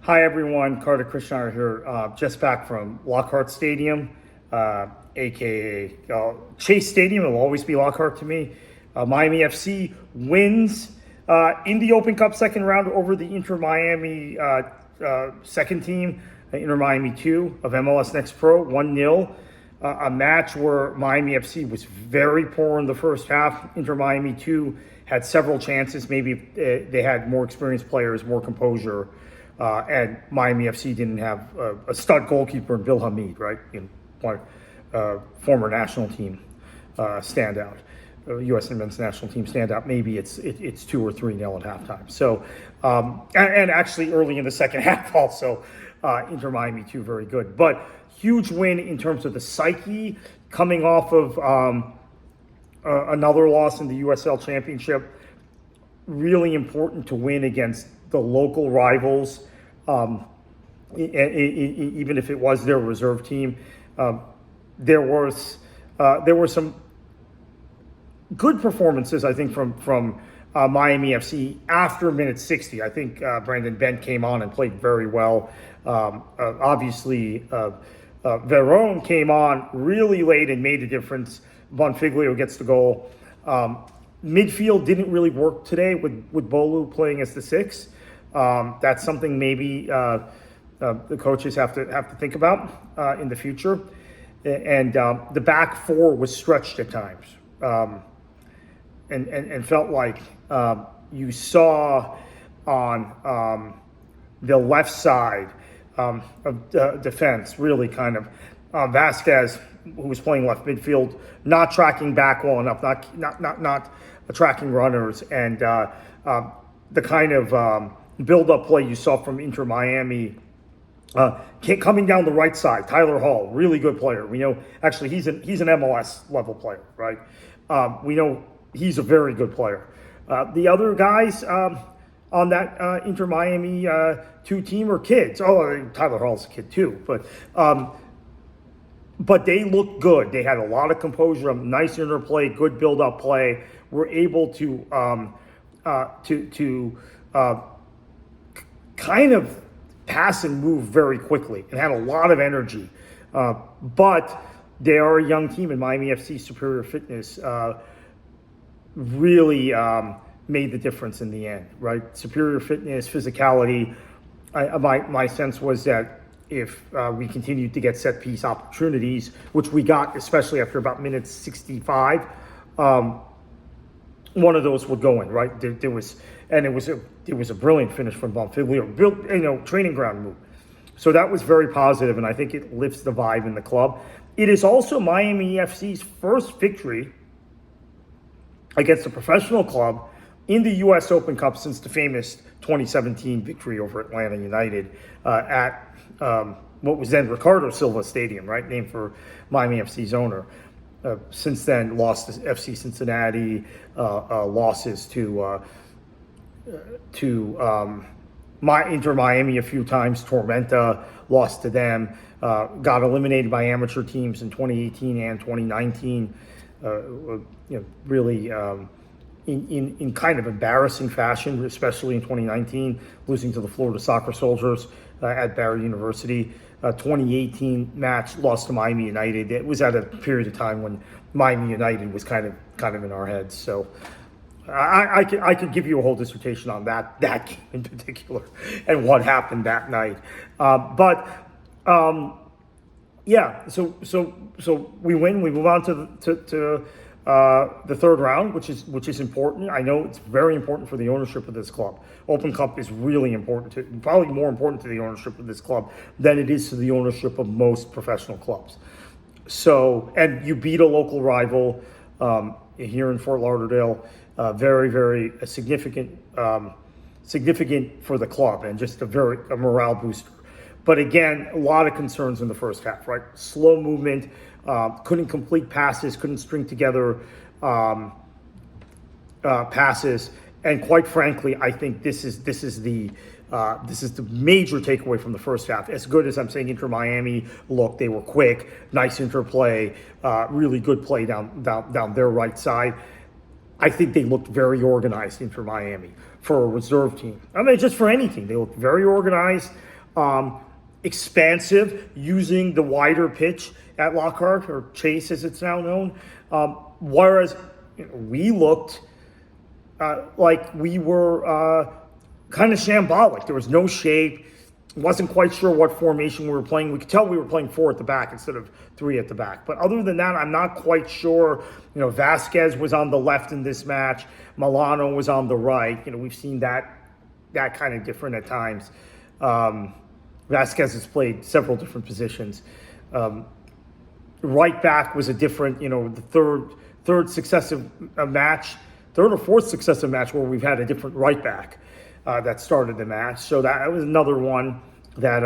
Hi everyone, Carter Krishnaiyer here, just back from Lockhart Stadium, aka Chase Stadium. It'll always be Lockhart to me. Miami FC wins in the Open Cup second round over the Inter Miami second team, Inter Miami 2 of MLS Next Pro, 1-0. A match where Miami FC was very poor in the first half. Inter Miami 2 had several chances. Maybe they had more experienced players, more composure. And Miami FC didn't have a stud goalkeeper in Bill Hamid, right? Former national team standout, U.S. men's national team standout. Maybe it's 2 or 3-0 at halftime. So, and actually early in the second half also, Inter Miami 2 very good. But huge win in terms of the psyche coming off of another loss in the USL Championship. Really important to win against the local rivals, even if it was their reserve team. There were some good performances, I think, from Miami FC after minute 60. I think Brandon Bent came on and played very well. Obviously, Verón came on really late and made a difference. Bonfiglio gets the goal. Midfield didn't really work today with Bolu playing as the 6. That's something maybe the coaches have to think about in the future. And the back four was stretched at times, and felt like you saw on the left side of defense really kind of Vasquez, who was playing left midfield, not tracking back well enough, not tracking runners, and the kind of build-up play you saw from Inter Miami coming down the right side. Tyler Hall, really good player. We know actually he's an MLS level player, right? We know he's a very good player. The other guys on that Inter Miami 2 team are kids. Oh, Tyler Hall's a kid too, but they looked good. They had a lot of composure, nice interplay, good build-up play. Were able to kind of pass and move very quickly and had a lot of energy. But they are a young team, and Miami FC superior fitness really made the difference in the end, right? Superior fitness, physicality. My sense was that if we continued to get set piece opportunities, which we got, especially after about minute 65, one of those would go in, right? It was a brilliant finish from Bonfiglio, training ground move. So that was very positive, and I think it lifts the vibe in the club. It is also Miami FC's first victory against a professional club in the U.S. Open Cup since the famous 2017 victory over Atlanta United at what was then Ricardo Silva Stadium, right? Named for Miami FC's owner. Since then, lost to FC Cincinnati, losses to Inter Miami a few times. Tormenta lost to them. Got eliminated by amateur teams in 2018 and 2019. Really in kind of embarrassing fashion, especially in 2019, losing to the Florida Soccer Soldiers at Barry University. 2018 match, lost to Miami United. It was at a period of time when Miami United was kind of in our heads. So I could give you a whole dissertation on that game in particular and what happened that night. Yeah. So we win. We move on to the third round, which is important. I know it's very important for the ownership of this club. Open Cup is really important, probably more important to the ownership of this club than it is to the ownership of most professional clubs. So, and you beat a local rival here in Fort Lauderdale, very, very significant for the club, and just a morale booster. But again, a lot of concerns in the first half, right? Slow movement, couldn't complete passes, couldn't string together passes, and quite frankly, I think this is the major takeaway from the first half. As good as I'm saying Inter Miami look, they were quick, nice interplay, really good play down their right side. I think they looked very organized, Inter Miami, for a reserve team. I mean, just for any team, they looked very organized. expansive, using the wider pitch at Lockhart, or Chase as it's now known. Whereas we looked like we were kind of shambolic. There was no shape. Wasn't quite sure what formation we were playing. We could tell we were playing 4 at the back instead of 3 at the back. But other than that, I'm not quite sure. Vasquez was on the left in this match. Milano was on the right. We've seen that kind of different at times. Vasquez has played several different positions. Right back was a different, the third successive match, third or fourth successive match where we've had a different right back that started the match. So that was another one that,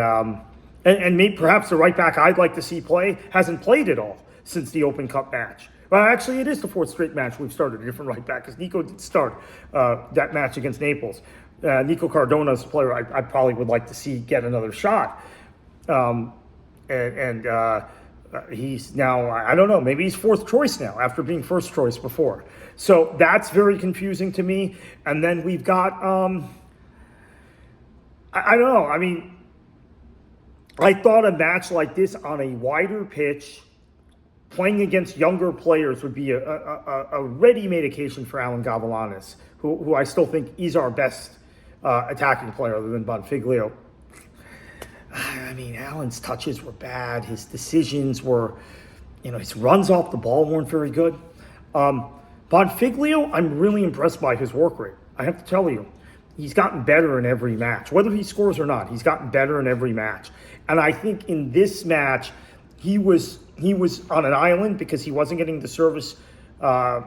and maybe perhaps the right back I'd like to see play hasn't played at all since the Open Cup match. Well, actually, it is the 4th straight match we've started a different right back, because Nico did start that match against Naples. Nico Cardona's a player I probably would like to see get another shot. He's now, I don't know, maybe he's 4th choice now after being 1st choice before. So that's very confusing to me. And then we've got, I don't know. I mean, I thought a match like this on a wider pitch, playing against younger players, would be a ready-made occasion for Alan Gavilanes, who I still think is our best attacking player other than Bonfiglio. I mean, Alan's touches were bad. His decisions were, his runs off the ball weren't very good. Bonfiglio, I'm really impressed by his work rate. I have to tell you, he's gotten better in every match. Whether he scores or not, he's gotten better in every match. And I think in this match, he was on an island because he wasn't getting the service. And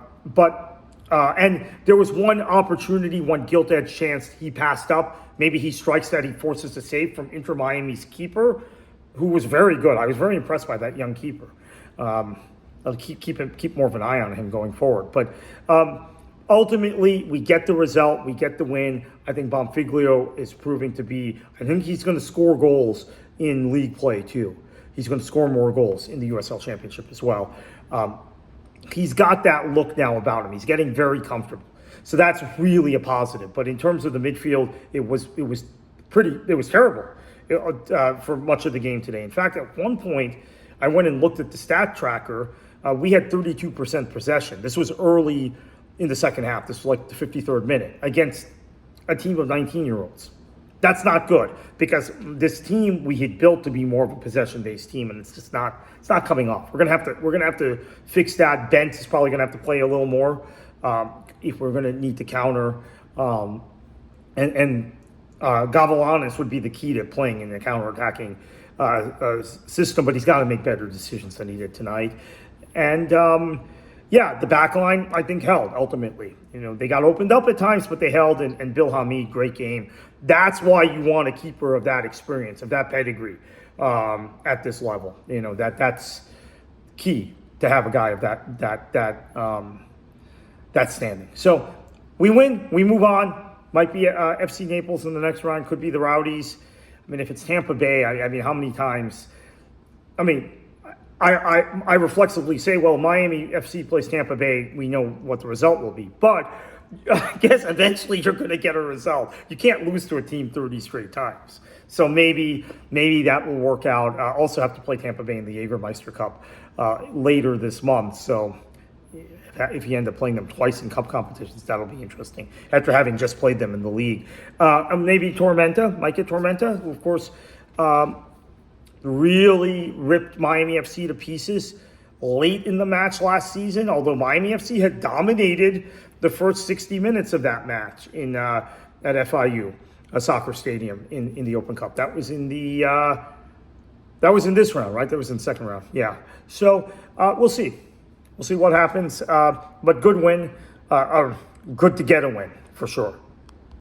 there was one opportunity, one gilt-edged chance he passed up. Maybe he strikes that, he forces a save from Inter Miami's keeper, who was very good. I was very impressed by that young keeper. I'll keep more of an eye on him going forward. But ultimately, we get the result, we get the win. I think Bonfiglio is proving to be, I think he's going to score goals in league play too. He's going to score more goals in the USL Championship as well. He's got that look now about him. He's getting very comfortable. So that's really a positive. But in terms of the midfield, it was terrible for much of the game today. In fact, at one point, I went and looked at the stat tracker. We had 32% possession. This was early in the second half. This was like the 53rd minute against a team of 19-year-olds. That's not good, because this team we had built to be more of a possession-based team, and it's just not. It's not coming off. We're gonna have to fix that. Bent is probably gonna have to play a little more if we're gonna need to counter. Gavilanes would be the key to playing in the counter-attacking system, but he's got to make better decisions than he did tonight. And the back line, I think, held ultimately. They got opened up at times, but they held, and Bill Hamid, great game. That's why you want a keeper of that experience, of that pedigree at this level. That's key to have a guy of that standing. So we win, we move on. Might be FC Naples in the next round, could be the Rowdies. I mean, if it's Tampa Bay, I mean, how many times? I mean, I reflexively say, well, Miami FC plays Tampa Bay, we know what the result will be. But I guess eventually you're going to get a result. You can't lose to a team 30 straight times. So maybe that will work out. Also have to play Tampa Bay in the Jägermeister Cup later this month. So if you end up playing them twice in cup competitions, that'll be interesting, after having just played them in the league. Maybe Tormenta, might get Tormenta, who, of course, really ripped Miami FC to pieces late in the match last season, although Miami FC had dominated the first 60 minutes of that match at FIU, a soccer stadium in the Open Cup. That was in this round, right? That was in the second round. Yeah. So we'll see. We'll see what happens. But good win. Good to get a win, for sure.